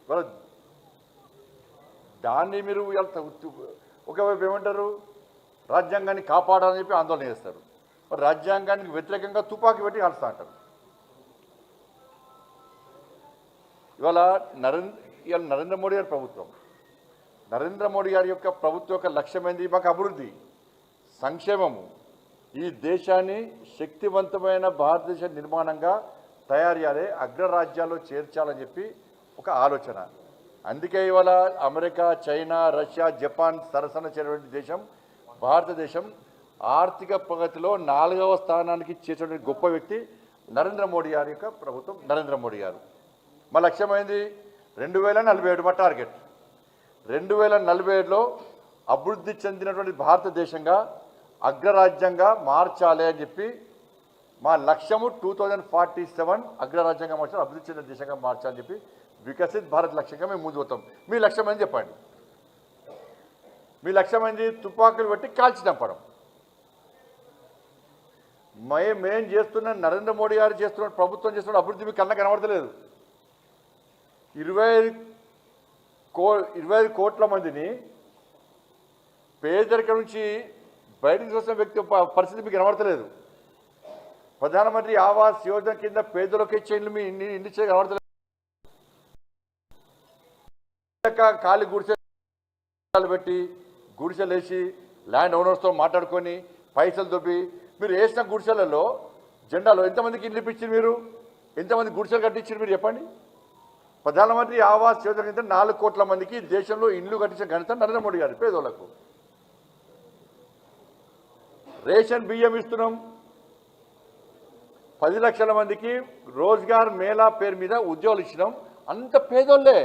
వాళ్ళ దాన్ని మీరు ఒకవైపు ఏమంటారు, రాజ్యాంగాన్ని కాపాడాలని చెప్పి ఆందోళన చేస్తారు. మరి రాజ్యాంగానికి వ్యతిరేకంగా తుపాకీ పెట్టి కాలుస్తూ అంటారు. ఇవాళ నరేంద్ర మోడీ గారి ప్రభుత్వం, నరేంద్ర మోడీ గారి యొక్క ప్రభుత్వం యొక్క లక్ష్యమైంది మాకు అభివృద్ధి, సంక్షేమము, ఈ దేశాన్ని శక్తివంతమైన భారతదేశ నిర్మాణంగా తయారు చేయాలి, అగ్రరాజ్యాల్లో చేర్చాలని చెప్పి ఒక ఆలోచన. అందుకే ఇవాళ అమెరికా, చైనా, రష్యా, జపాన్ సరసన చేరినటువంటి దేశం భారతదేశం. ఆర్థిక ప్రగతిలో 4వ స్థానానికి చేర్చిన గొప్ప వ్యక్తి నరేంద్ర మోడీ గారి యొక్క ప్రభుత్వం. నరేంద్ర మోడీ గారు మా లక్ష్యమైంది 2047 మా టార్గెట్. 2047లో అభివృద్ధి చెందినటువంటి భారతదేశంగా అగ్రరాజ్యంగా మార్చాలి అని చెప్పి మా లక్ష్యము. 2047 అగ్రరాజ్యంగా మార్చాలి, అభివృద్ధి చెందిన దేశంగా మార్చాలని చెప్పి వికసిత్ భారత్ లక్ష్యంగా మేము ముందు పోతాం. మీ లక్ష్యం అని చెప్పండి. మీ లక్ష్యం ఏంది? తుపాకులు పెట్టి కాల్చి చంపడం. మేం చేస్తున్న, నరేంద్ర మోడీ గారు చేస్తున్న, ప్రభుత్వం చేస్తున్న అభివృద్ధి మీకు కన్నా కనబడతలేదు. 25 కోట్ల మందిని పేదరికం నుంచి బయటకు చూసిన వ్యక్తి పరిస్థితి మీకు కనబడతలేదు. ప్రధానమంత్రి ఆవాస్ యోజన కింద పేదలకు ఇచ్చే ఇల్లు మీ ఇంటి కనబడతలేదు. ఖాళీ గుడిసెలు పెట్టి, గుడిసెలు వేసి ల్యాండ్ ఓనర్స్తో మాట్లాడుకొని పైసలు దొబ్బి మీరు వేసిన గుడిసెలలో జెండాలో ఎంతమందికి ఇల్లు ఇప్పించారు? మీరు ఎంతమంది గుడిసెలు కట్టించారు? మీరు చెప్పండి. ప్రధానమంత్రి ఆవాస్ యోజన కింద 4 కోట్ల మందికి దేశంలో ఇండ్లు కట్టించిన ఘనత నరేంద్ర మోడీ గారి. పేదోళ్లకు రేషన్ బియ్యం ఇస్తున్నాం. 10 లక్షల మందికి రోజ్గార్ మేళా పేరు మీద ఉద్యోగాలు ఇచ్చినాం. అంత పేదోళ్ళే,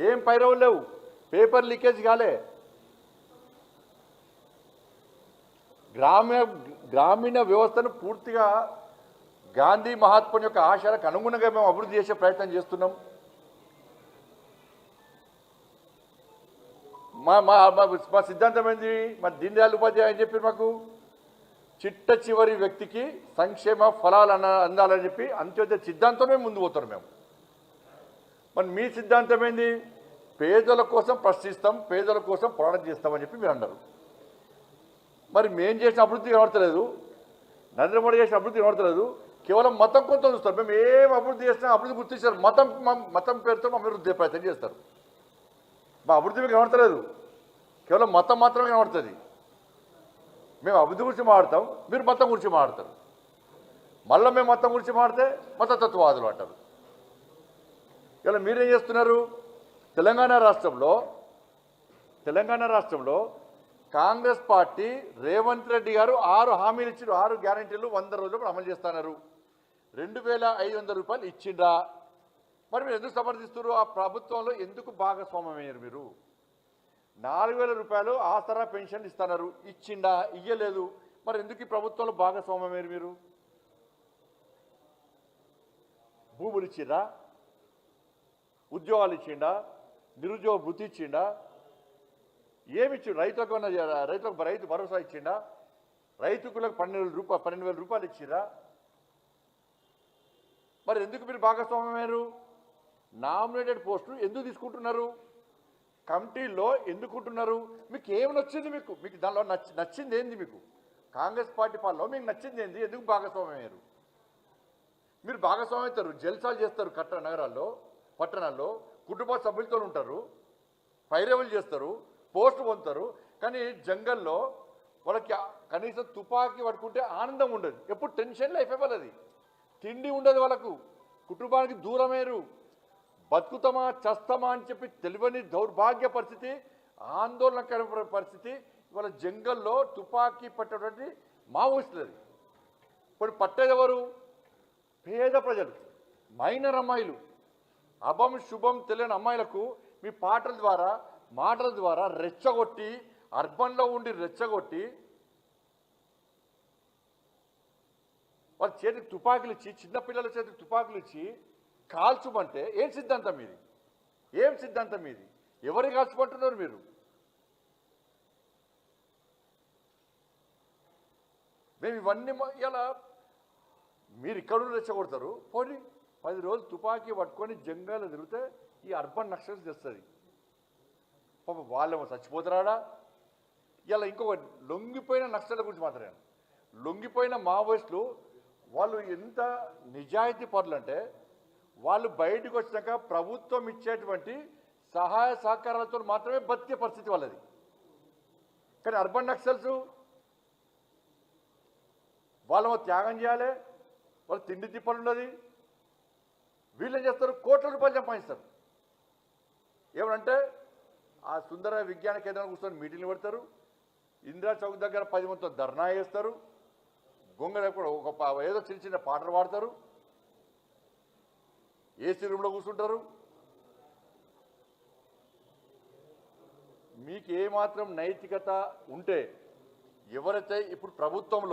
ఏం పైరవులు లేవు, పేపర్ లీకేజ్ కాలే. గ్రామీణ వ్యవస్థను పూర్తిగా గాంధీ మహాత్ముని యొక్క ఆశయాలకు అనుగుణంగా మేము అభివృద్ధి చేసే ప్రయత్నం చేస్తున్నాం. మా సిద్ధాంతం ఏంది? మా దీన్ దయాళ్ ఉపాధ్యాయ అని చెప్పి మాకు చిట్ట చివరి వ్యక్తికి సంక్షేమ ఫలాలు అందాలని చెప్పి అంత్యోదయ సిద్ధాంతమే ముందు పోతారు మేము. మరి మీ సిద్ధాంతం ఏంది? పేదల కోసం ప్రశ్నిస్తాం, పేదల కోసం పోరాటం చేస్తామని చెప్పి మీరు అన్నారు. మరి మేము చేసిన అభివృద్ధి కనబడతలేదు, నరేంద్ర మోడీ చేసిన అభివృద్ధి కనబడతలేదు. కేవలం మతం కొంత చూస్తారు. మేము ఏం అభివృద్ధి చేసినా అభివృద్ధి గుర్తిస్తారు. మతం పేరుతో అభివృద్ధి ప్రయత్నం చేస్తారు. మా అభివృద్ధి మీకు కనబడతలేదు, కేవలం మతం మాత్రమే కనబడుతుంది. మేము అభివృద్ధి గురించి మాట్లాడతాం, మీరు మతం గురించి మాట్లాడతారు. మళ్ళీ మేము మతం గురించి మాట్లాడితే మతతత్వవాదులు అంటారు. ఇలా మీరేం చేస్తున్నారు? తెలంగాణ రాష్ట్రంలో కాంగ్రెస్ పార్టీ రేవంత్ రెడ్డి గారు 6 హామీలు ఇచ్చారు. 6 గ్యారెంటీలు 100 రోజులు అమలు చేస్తున్నారు. 2500 రూపాయలు ఇచ్చిండ్రా? మరి మీరు ఎందుకు సమర్థిస్తున్నారు? ఆ ప్రభుత్వంలో ఎందుకు భాగస్వామ్యమయ్యారు మీరు? 4000 రూపాయలు ఆసరా పెన్షన్ ఇస్తున్నారు, ఇచ్చిండా? ఇయ్యలేదు. మరి ఎందుకు ఈ ప్రభుత్వంలో భాగస్వామ్యమయ్యారు మీరు? భూములు ఇచ్చిండా? ఉద్యోగాలు ఇచ్చిండా? నిరుద్యోగ వృత్తి ఇచ్చిండా? ఏమిచ్చిండు? రైతులకు రైతు భరోసా ఇచ్చిండా? రైతులకు 12,000 రూపాయలు ఇచ్చిందా? మరి ఎందుకు మీరు భాగస్వామ్యమయ్యారు? నామినేటెడ్ పోస్టులు ఎందుకు తీసుకుంటున్నారు? కమిటీల్లో ఎందుకుంటున్నారు? మీకు ఏమి నచ్చింది? మీకు దానిలో నచ్చింది ఏంది? మీకు కాంగ్రెస్ పార్టీ పాలనలో మీకు నచ్చింది ఏంది? ఎందుకు భాగస్వామ్యమయ్యారు? మీరు భాగస్వామ్యం అవుతారు, జల్సాలు చేస్తారు, పట్టణాల్లో కుటుంబ సభ్యులతో ఉంటారు, పైరవులు చేస్తారు, పోస్టు పొందుతారు. కానీ జంగల్లో వాళ్ళకి కనీసం తుపాకీ పట్టుకుంటే ఆనందం ఉండదు. ఎప్పుడు టెన్షన్ లైఫ్ వాళ్ళది. తిండి ఉండదు వాళ్ళకు, కుటుంబానికి దూరమయ్యారు. బతుకుతామా చస్తామా అని చెప్పి తెలియని దౌర్భాగ్య పరిస్థితి, ఆందోళనకర పరిస్థితి. ఇవాళ జంగల్లో తుపాకీ పట్టేటువంటి మావోయిస్టులది. ఇప్పుడు పట్టేదెవరు? పేద ప్రజలు, మైనర్ అమ్మాయిలు, అభం శుభం తెలియని అమ్మాయిలకు మీ మాటల ద్వారా రెచ్చగొట్టి, అర్బన్లో ఉండి రెచ్చగొట్టి వాళ్ళ చేతికి తుపాకులు ఇచ్చి, చిన్నపిల్లల చేతికి తుపాకులు ఇచ్చి కాల్చుమంటే ఏం సిద్ధాంతం మీది? ఎవరు కాల్చుకుంటున్నారు మీరు? మేము ఇవన్నీ ఇలా మీరు ఇక్కడ రెచ్చగొడతారు. పోనీ 10 రోజులు తుపాకీ పట్టుకొని జంగాలు తిరిగితే ఈ అర్బన్ నక్సల్స్ తెస్తుంది. పాప వాళ్ళేమో చచ్చిపోతారా. ఇలా ఇంకొక లొంగిపోయిన నక్సల గురించి మాట్లాడాను. లొంగిపోయిన మావోయిస్టులు వాళ్ళు ఎంత నిజాయితీ పరులు అంటే వాళ్ళు బయటకు వచ్చినాక ప్రభుత్వం ఇచ్చేటువంటి సహాయ సహకారాలతో మాత్రమే బతికే పరిస్థితి వాళ్ళది. కానీ అర్బన్ నక్సల్స్ వాళ్ళేమో త్యాగం చేయాలి, వాళ్ళు తిండి తిప్పలు ఉన్నది. వీళ్ళు ఏం చేస్తారు, కోట్ల రూపాయలు సంపాదిస్తారు. ఏమనంటే ఆ సుందర విజ్ఞాన కేంద్రాన్ని కూర్చొని మీటింగ్లు పెడతారు, ఇందిరా చౌక్ దగ్గర 10 మందితో ధర్నా చేస్తారు, గొంగళ కూడా ఏదో చిన్న చిన్న పాటలు పాడతారు, ఏసీ రూమ్లో కూర్చుంటారు. మీకు ఏమాత్రం నైతికత ఉంటే ఎవరైతే ఇప్పుడు ప్రభుత్వం